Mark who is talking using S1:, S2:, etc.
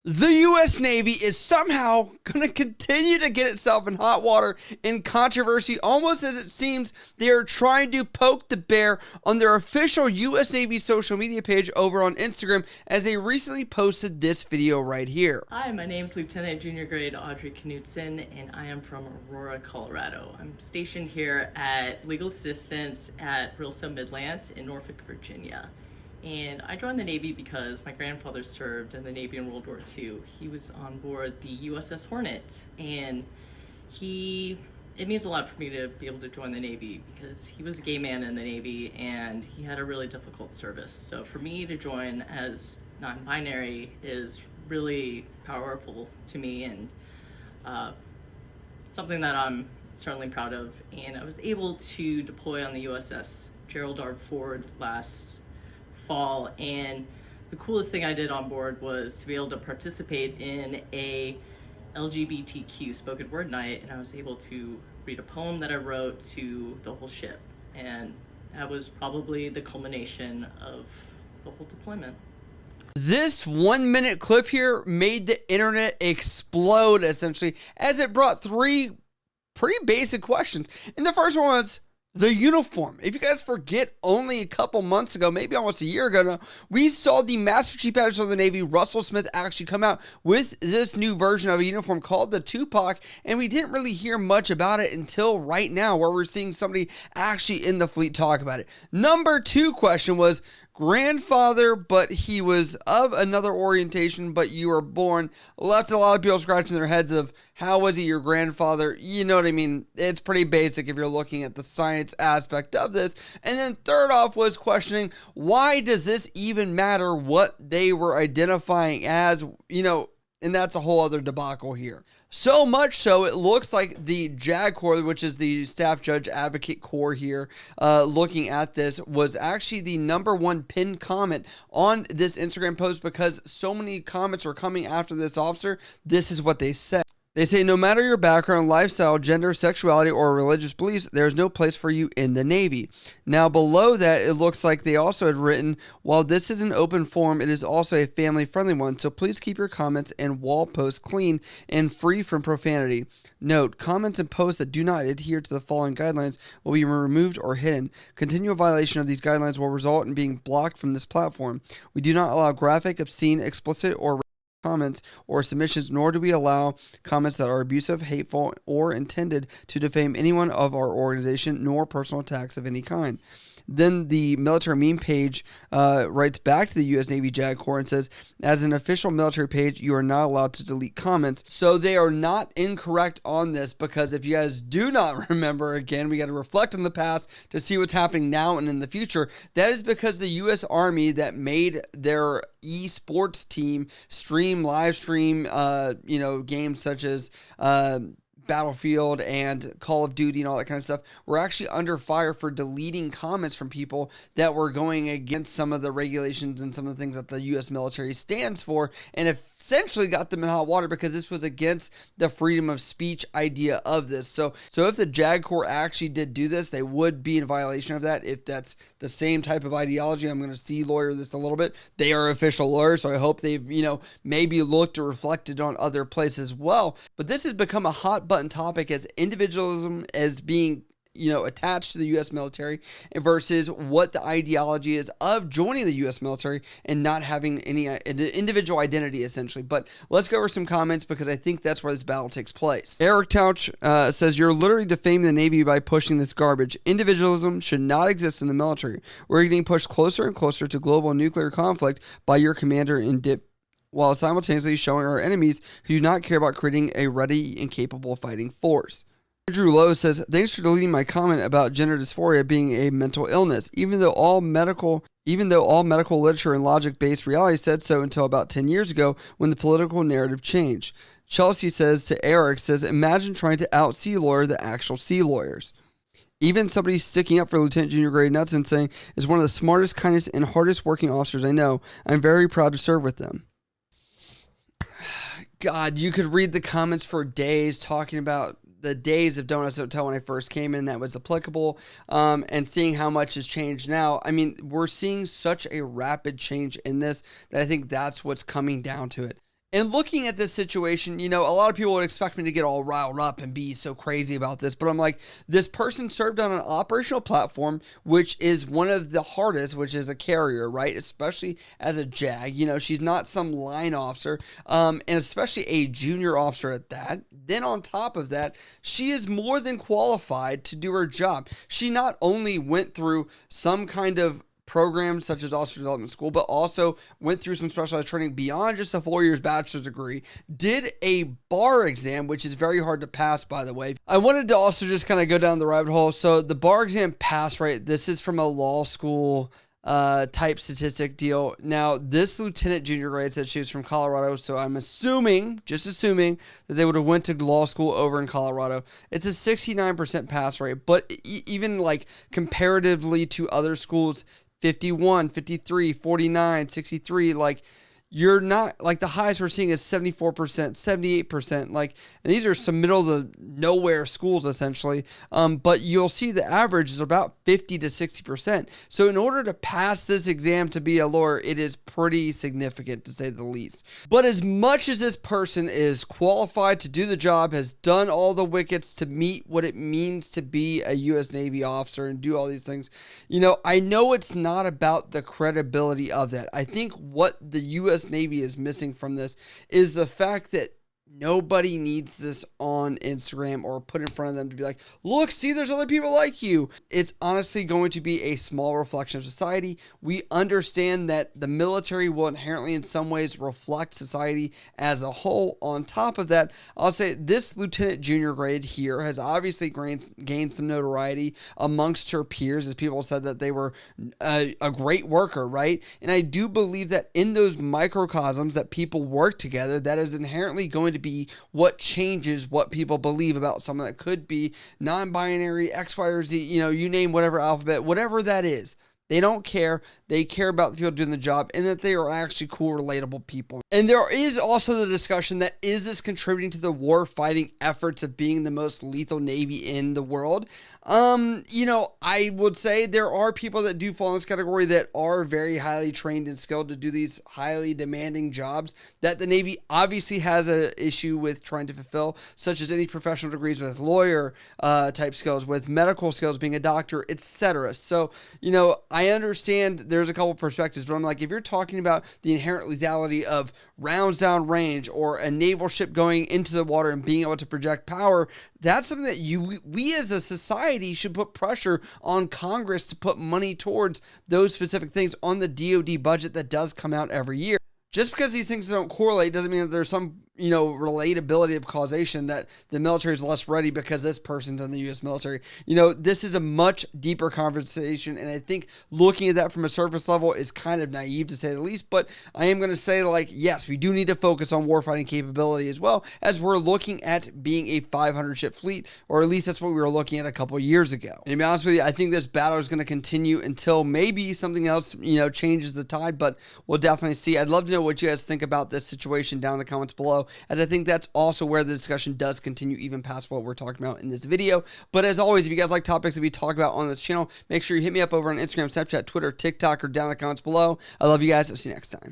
S1: The U.S. Navy is somehow going to continue to get itself in hot water in controversy, almost as it seems they are trying to poke the bear on their official U.S. Navy social media page over on Instagram, as they recently posted this video right here.
S2: Hi, my name is Lieutenant Junior Grade Audrey Knudsen, and I am from Aurora, Colorado. I'm stationed here at Legal Assistance at Rilso Midland in Norfolk, Virginia. And I joined the Navy because my grandfather served in the Navy in World War II. He was on board the USS Hornet, and it means a lot for me to be able to join the Navy because he was a gay man in the Navy and he had a really difficult service. So for me to join as non-binary is really powerful to me, and something that I'm certainly proud of. And I was able to deploy on the USS Gerald R. Ford last fall, and the coolest thing I did on board was to be able to participate in a LGBTQ spoken word night, and I was able to read a poem that I wrote to the whole ship, and that was probably the culmination of the whole deployment.
S1: This 1 minute clip here made the internet explode, essentially, as it brought three pretty basic questions. And the first one was the uniform. If you guys forget, only a couple months ago, maybe almost a year ago now, we saw the Master Chief Editor of the Navy, Russell Smith, actually come out with this new version of a uniform called the Tupac, and we didn't really hear much about it until right now, where we're seeing somebody actually in the fleet talk about it. Number two question was grandfather, but he was of another orientation, but you were born, left a lot of people scratching their heads of how was he your grandfather? You know what I mean? It's pretty basic if you're looking at the science aspect of this. And then third off was questioning, why does this even matter what they were identifying as, and that's a whole other debacle here. So much so, it looks like the JAG Corps, which is the Staff Judge Advocate Corps here, looking at this, was actually the number one pinned comment on this Instagram post, because so many comments were coming after this officer. This is what they said. They say, no matter your background, lifestyle, gender, sexuality, or religious beliefs, there's no place for you in the Navy. Now, below that, it looks like they also had written, while this is an open forum, it is also a family-friendly one, so please keep your comments and wall posts clean and free from profanity. Note, comments and posts that do not adhere to the following guidelines will be removed or hidden. Continual violation of these guidelines will result in being blocked from this platform. We do not allow graphic, obscene, explicit, or comments or submissions, nor do we allow comments that are abusive, hateful, or intended to defame anyone of our organization, nor personal attacks of any kind. Then the military meme page writes back to the U.S. Navy JAG Corps and says, as an official military page, you are not allowed to delete comments. So they are not incorrect on this, because if you guys do not remember, again, we got to reflect on the past to see what's happening now and in the future. That is because the U.S. Army that made their esports team live stream, games such as Battlefield and Call of Duty and all that kind of stuff, were actually under fire for deleting comments from people that were going against some of the regulations and some of the things that the U.S. military stands for, and essentially got them in hot water because this was against the freedom of speech idea of this. So if the JAG Corps actually did do this, they would be in violation of that. If that's the same type of ideology, I'm going to see lawyer this a little bit. They are official lawyers, so I hope they've, maybe looked or reflected on other places as well. But this has become a hot button topic as individualism as being attached to the U.S. military versus what the ideology is of joining the U.S. military and not having any individual identity, essentially. But let's go over some comments, because I think that's where this battle takes place. Eric Tauch says, you're literally defaming the Navy by pushing this garbage. Individualism should not exist in the military. We're getting pushed closer and closer to global nuclear conflict by your commander-in-chief, while simultaneously showing our enemies who do not care about creating a ready and capable fighting force. Andrew Lowe says, thanks for deleting my comment about gender dysphoria being a mental illness, even though all medical literature and logic-based reality said so until about 10 years ago when the political narrative changed. Chelsea says to Eric, imagine trying to out-sea lawyer the actual sea lawyers. Even somebody sticking up for Lieutenant Junior Grade Knudsen saying, is one of the smartest, kindest, and hardest working officers I know. I'm very proud to serve with them. God, you could read the comments for days talking about the days of Donuts Hotel when I first came in that was applicable, and seeing how much has changed now. I mean, we're seeing such a rapid change in this that I think that's what's coming down to it. And looking at this situation, a lot of people would expect me to get all riled up and be so crazy about this, but I'm like, this person served on an operational platform, which is one of the hardest, which is a carrier, right? Especially as a JAG. She's not some line officer, and especially a junior officer at that. Then on top of that, she is more than qualified to do her job. She not only went through some kind of programs such as Officer Development School, but also went through some specialized training beyond just a 4 years bachelor's degree, did a bar exam, which is very hard to pass, by the way. I wanted to also just kind of go down the rabbit hole. So the bar exam pass rate, this is from a law school type statistic deal. Now, this lieutenant junior grade said she was from Colorado, so I'm just assuming that they would have went to law school over in Colorado. It's a 69% pass rate, but even like comparatively to other schools, 51, 53, 49, 63, like you're not, like the highest we're seeing is 74%, 78%, like, and these are some middle of the nowhere schools essentially, but you'll see the average is about 50 to 60%. So in order to pass this exam to be a lawyer, it is pretty significant to say the least. But as much as this person is qualified to do the job, has done all the wickets to meet what it means to be a U.S. Navy officer and do all these things, I know it's not about the credibility of that. I think what the U.S. Navy is missing from this is the fact that nobody needs this on Instagram or put in front of them to be like, look, see, there's other people like you. It's honestly going to be a small reflection of society. We understand that the military will inherently in some ways reflect society as a whole. On top of that, I'll say this lieutenant junior grade here has obviously gained some notoriety amongst her peers, as people said that they were a great worker, right? And I do believe that in those microcosms that people work together, that is inherently going to be what changes what people believe about someone that could be non-binary, X, Y, or Z, you name whatever alphabet, whatever that is. They don't care. They care about the people doing the job and that they are actually cool, relatable people. And there is also the discussion that is this contributing to the war fighting efforts of being the most lethal Navy in the world? I would say there are people that do fall in this category that are very highly trained and skilled to do these highly demanding jobs that the Navy obviously has an issue with trying to fulfill, such as any professional degrees with lawyer type skills, with medical skills, being a doctor, etc. So, I understand there's a couple perspectives, but I'm like, if you're talking about the inherent lethality of rounds down range or a naval ship going into the water and being able to project power, that's something that we as a society should put pressure on Congress to put money towards those specific things on the DoD budget that does come out every year. Just because these things don't correlate doesn't mean that there's some, relatability of causation that the military is less ready because this person's in the U.S. military. This is a much deeper conversation, and I think looking at that from a surface level is kind of naive to say the least, but I am going to say, yes, we do need to focus on warfighting capability as well, as we're looking at being a 500-ship fleet, or at least that's what we were looking at a couple of years ago. And to be honest with you, I think this battle is going to continue until maybe something else, changes the tide, but we'll definitely see. I'd love to know what you guys think about this situation down in the comments below, as I think that's also where the discussion does continue even past what we're talking about in this video. But as always, if you guys like topics that we talk about on this channel, make sure you hit me up over on Instagram, Snapchat, Twitter, TikTok, or down in the comments below. I love you guys. I'll see you next time.